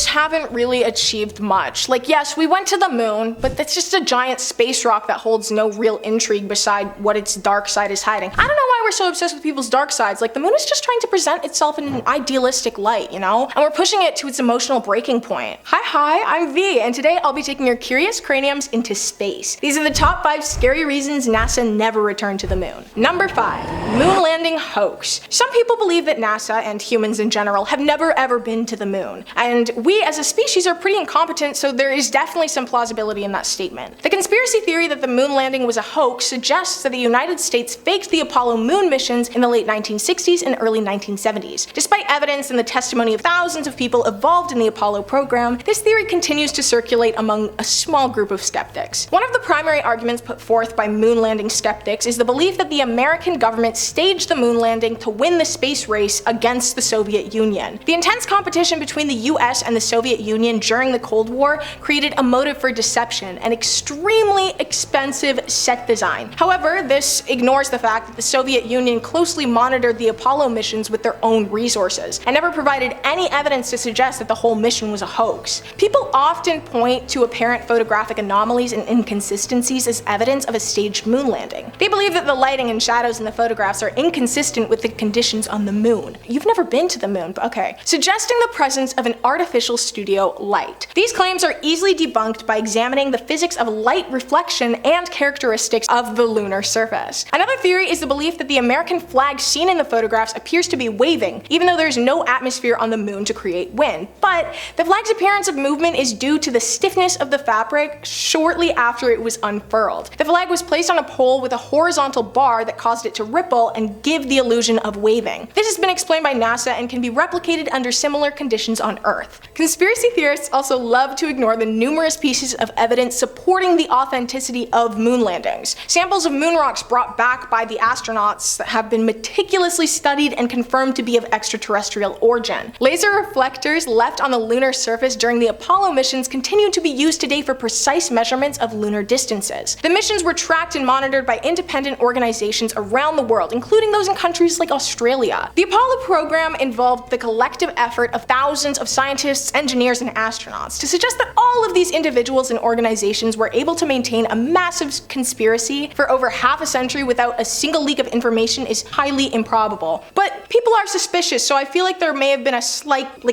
haven't really achieved much. Like, yes, we went to the moon, but that's just a giant space rock that holds no real intrigue beside what its dark side is hiding. I don't know why we're so obsessed with people's dark sides. Like, the moon is just trying to present itself in an idealistic light, you know? And we're pushing it to its emotional breaking point. Hi, I'm V, and today I'll be taking your curious craniums into space. These are the top 5 scary reasons NASA never returned to the moon. Number 5. Moon landing hoax. Some people believe that NASA, and humans in general, have never ever been to the moon. And we as a species are pretty incompetent, so there is definitely some plausibility in that statement. The conspiracy theory that the moon landing was a hoax suggests that the United States faked the Apollo moon missions in the late 1960s and early 1970s. Despite evidence and the testimony of thousands of people involved in the Apollo program, this theory continues to circulate among a small group of skeptics. One of the primary arguments put forth by moon landing skeptics is the belief that the American government staged the moon landing to win the space race against the Soviet Union. The intense competition between the US and the Soviet Union during the Cold War created a motive for deception and extremely expensive set design. However, this ignores the fact that the Soviet Union closely monitored the Apollo missions with their own resources and never provided any evidence to suggest that the whole mission was a hoax. People often point to apparent photographic anomalies and inconsistencies as evidence of a staged moon landing. They believe that the lighting and shadows in the photographs are inconsistent with the conditions on the moon. You've never been to the moon, but okay. Suggesting the presence of an artificial studio light. These claims are easily debunked by examining the physics of light reflection and characteristics of the lunar surface. Another theory is the belief that the American flag seen in the photographs appears to be waving, even though there's no atmosphere on the moon to create wind. But the flag's appearance of movement is due to the stiffness of the fabric shortly after it was unfurled. The flag was placed on a pole with a horizontal bar that caused it to ripple and give the illusion of waving. This has been explained by NASA and can be replicated under similar conditions on Earth. Conspiracy theorists also love to ignore the numerous pieces of evidence supporting the authenticity of moon landings. Samples of moon rocks brought back by the astronauts that have been meticulously studied and confirmed to be of extraterrestrial origin. Laser reflectors left on the lunar surface during the Apollo missions continue to be used today for precise measurements of lunar distances. The missions were tracked and monitored by independent organizations around the world, including those in countries like Australia. The Apollo program involved the collective effort of thousands of scientists, engineers, and astronauts. To suggest that all of these individuals and organizations were able to maintain a massive conspiracy for over half a century without a single leak of information is highly improbable. But people are suspicious, so I feel like there may have been a slight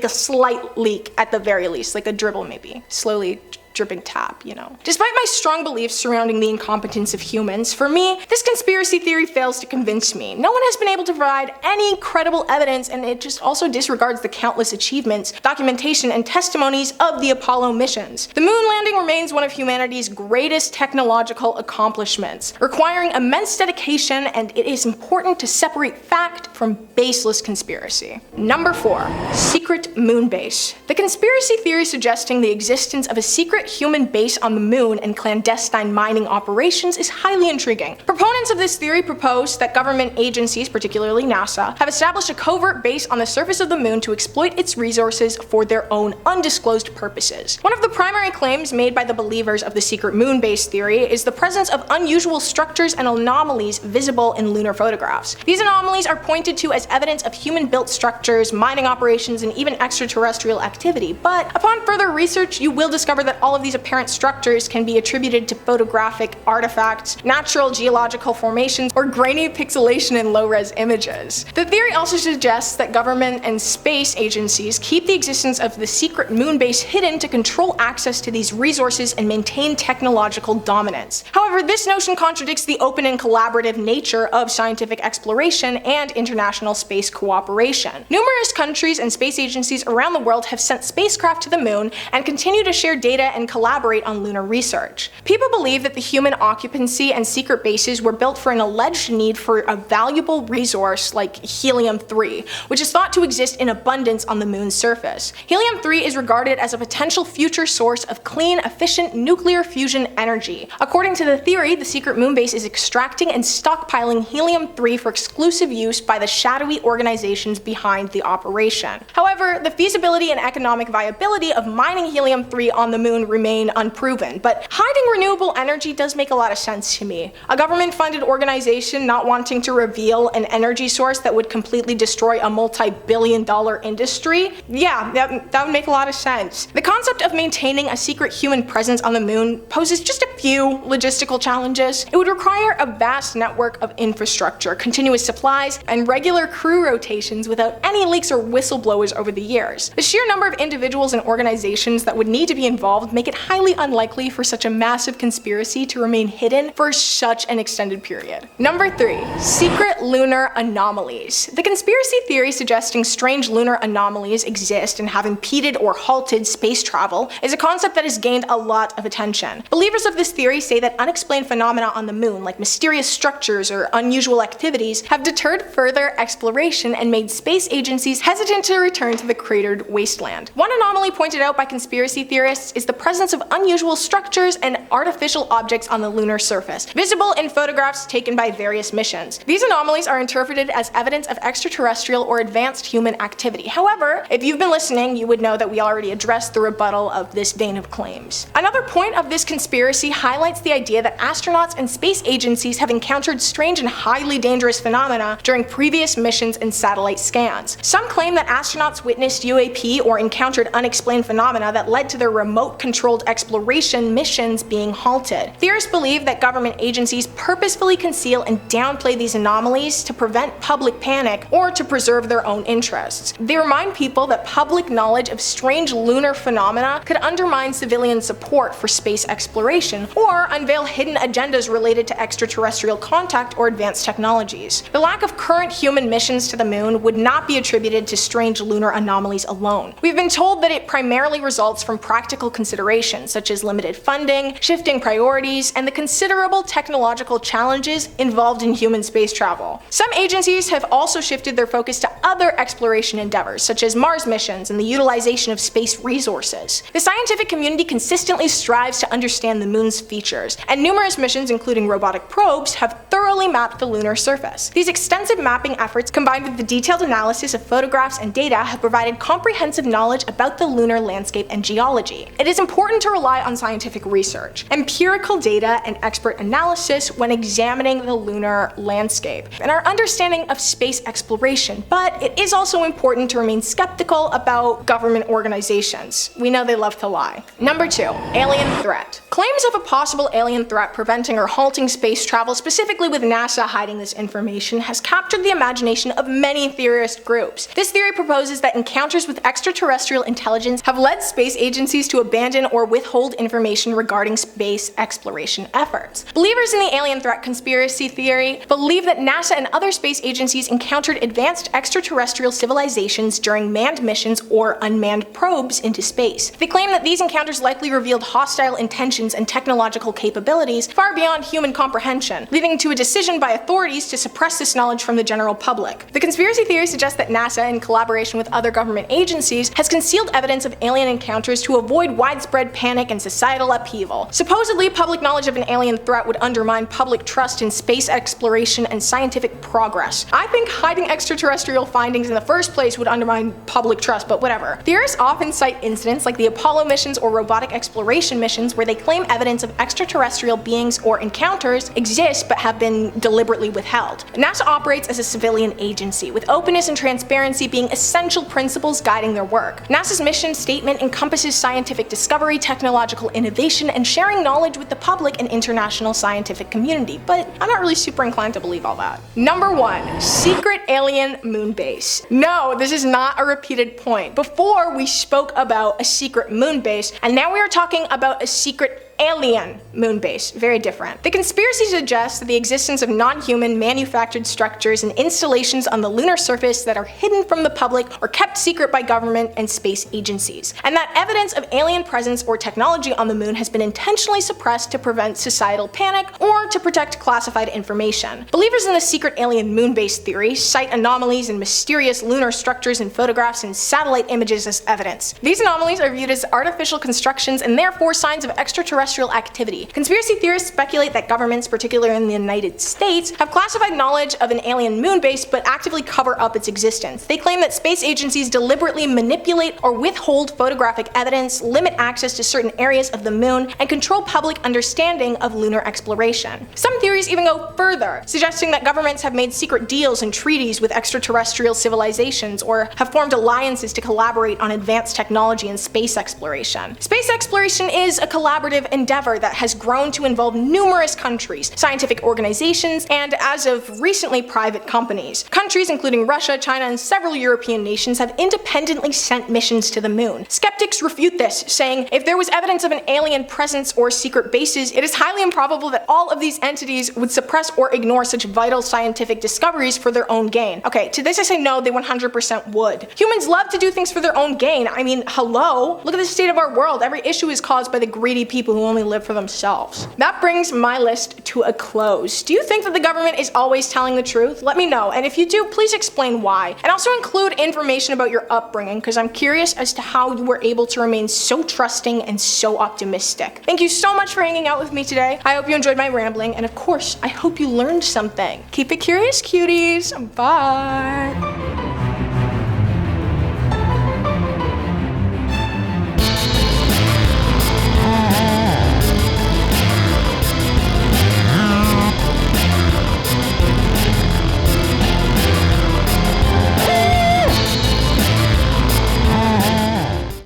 leak at the very least, like a dribble maybe, slowly dripping tap, you know. Despite my strong beliefs surrounding the incompetence of humans, for me, this conspiracy theory fails to convince me. No one has been able to provide any credible evidence, and it just also disregards the countless achievements, documentation, and testimonies of the Apollo missions. The moon landing remains one of humanity's greatest technological accomplishments, requiring immense dedication, and it is important to separate fact from baseless conspiracy. Number 4. Secret moon base. The conspiracy theory suggesting the existence of a secret human base on the moon and clandestine mining operations is highly intriguing. Proponents of this theory propose that government agencies, particularly NASA, have established a covert base on the surface of the moon to exploit its resources for their own undisclosed purposes. One of the primary claims made by the believers of the secret moon base theory is the presence of unusual structures and anomalies visible in lunar photographs. These anomalies are pointed to as evidence of human-built structures, mining operations, and even extraterrestrial activity, but upon further research, you will discover that all of these apparent structures can be attributed to photographic artifacts, natural geological formations, or grainy pixelation in low-res images. The theory also suggests that government and space agencies keep the existence of the secret moon base hidden to control access to these resources and maintain technological dominance. However, this notion contradicts the open and collaborative nature of scientific exploration and international space cooperation. Numerous countries and space agencies around the world have sent spacecraft to the moon and continue to share data and collaborate on lunar research. People believe that the human occupancy and secret bases were built for an alleged need for a valuable resource like helium-3, which is thought to exist in abundance on the moon's surface. Helium-3 is regarded as a potential future source of clean, efficient nuclear fusion energy. According to the theory, the secret moon base is extracting and stockpiling helium-3 for exclusive use by the shadowy organizations behind the operation. However, the feasibility and economic viability of mining helium-3 on the moon remain unproven, but hiding renewable energy does make a lot of sense to me. A government-funded organization not wanting to reveal an energy source that would completely destroy a multi-billion-dollar industry? Yeah, that would make a lot of sense. The concept of maintaining a secret human presence on the moon poses just a few logistical challenges. It would require a vast network of infrastructure, continuous supplies, and regular crew rotations without any leaks or whistleblowers over the years. The sheer number of individuals and organizations that would need to be involved make it highly unlikely for such a massive conspiracy to remain hidden for such an extended period. Number 3. Secret lunar anomalies. The conspiracy theory suggesting strange lunar anomalies exist and have impeded or halted space travel is a concept that has gained a lot of attention. Believers of this theory say that unexplained phenomena on the moon, like mysterious structures or unusual activities, have deterred further exploration and made space agencies hesitant to return to the cratered wasteland. One anomaly pointed out by conspiracy theorists is the presence of unusual structures and artificial objects on the lunar surface, visible in photographs taken by various missions. These anomalies are interpreted as evidence of extraterrestrial or advanced human activity. However, if you've been listening, you would know that we already addressed the rebuttal of this vein of claims. Another point of this conspiracy highlights the idea that astronauts and space agencies have encountered strange and highly dangerous phenomena during previous missions and satellite scans. Some claim that astronauts witnessed UAP or encountered unexplained phenomena that led to their remote-controlled exploration missions being halted. Theorists believe that government agencies purposefully conceal and downplay these anomalies to prevent public panic or to preserve their own interests. They remind people that public knowledge of strange lunar phenomena could undermine civilian support for space exploration or unveil hidden agendas related to extraterrestrial contact or advanced technologies. The lack of current human missions to the moon would not be attributed to strange lunar anomalies alone. We've been told that it primarily results from practical considerations such as limited funding, shifting priorities, and the considerable technological challenges involved in human space travel. Some agencies have also shifted their focus to other exploration endeavors such as Mars missions and the utilization of space resources. The scientific community consistently strives to understand the moon's features, and numerous missions including robotic probes have thoroughly mapped the lunar surface. These extensive mapping efforts combined with the detailed analysis of photographs and data have provided comprehensive knowledge about the lunar landscape and geology. It is important to rely on scientific research, empirical data, and expert analysis when examining the lunar landscape and our understanding of space exploration, but it is also important to remain skeptical about government organizations. We know they love to lie. Number 2. Alien threat. Claims of a possible alien threat preventing or halting space travel, specifically with NASA hiding this information, has captured the imagination of many theorist groups. This theory proposes that encounters with extraterrestrial intelligence have led space agencies to abandon or withhold information regarding space exploration efforts. Believers in the alien threat conspiracy theory believe that NASA and other space agencies encountered advanced extraterrestrial civilizations during manned missions or unmanned probes into space. They claim that these encounters likely revealed hostile intentions and technological capabilities far beyond human comprehension, leading to a decision by authorities to suppress this knowledge from the general public. The conspiracy theory suggests that NASA, in collaboration with other government agencies, has concealed evidence of alien encounters to avoid widespread panic and societal upheaval. Supposedly, public knowledge of an alien threat would undermine public trust in space exploration and scientific progress. I think hiding extraterrestrial findings in the first place would undermine public trust, but whatever. Theorists often cite incidents like the Apollo missions or robotic exploration missions where they claim evidence of extraterrestrial beings or encounters exist but have been deliberately withheld. NASA operates as a civilian agency, with openness and transparency being essential principles guiding their work. NASA's mission statement encompasses scientific discovery, technological innovation, and sharing knowledge with the public and international scientific community, but I'm not really super inclined to believe all that. Number 1. Secret alien moon base. No, this is not a repeated point. Before, we spoke about a secret moon base, and now we are talking about a secret alien moon base. Very different. The conspiracy suggests that the existence of non-human manufactured structures and installations on the lunar surface that are hidden from the public or kept secret by government and space agencies, and that evidence of alien presence or technology on the moon has been intentionally suppressed to prevent societal panic or to protect classified information. Believers in the secret alien moon base theory cite anomalies and mysterious lunar structures in photographs and satellite images as evidence. These anomalies are viewed as artificial constructions and therefore signs of extraterrestrial extraterrestrial activity. Conspiracy theorists speculate that governments, particularly in the United States, have classified knowledge of an alien moon base but actively cover up its existence. They claim that space agencies deliberately manipulate or withhold photographic evidence, limit access to certain areas of the moon, and control public understanding of lunar exploration. Some theories even go further, suggesting that governments have made secret deals and treaties with extraterrestrial civilizations or have formed alliances to collaborate on advanced technology and space exploration. Space exploration is a collaborative endeavor that has grown to involve numerous countries, scientific organizations, and as of recently private companies. Countries including Russia, China, and several European nations have independently sent missions to the moon. Skeptics refute this, saying if there was evidence of an alien presence or secret bases, it is highly improbable that all of these entities would suppress or ignore such vital scientific discoveries for their own gain. Okay, to this I say no, they 100% would. Humans love to do things for their own gain. I mean, hello? Look at the state of our world. Every issue is caused by the greedy people who only live for themselves. That brings my list to a close. Do you think that the government is always telling the truth? Let me know, and if you do, please explain why. And also include information about your upbringing, because I'm curious as to how you were able to remain so trusting and so optimistic. Thank you so much for hanging out with me today. I hope you enjoyed my rambling, and of course, I hope you learned something. Keep it curious, cuties. Bye.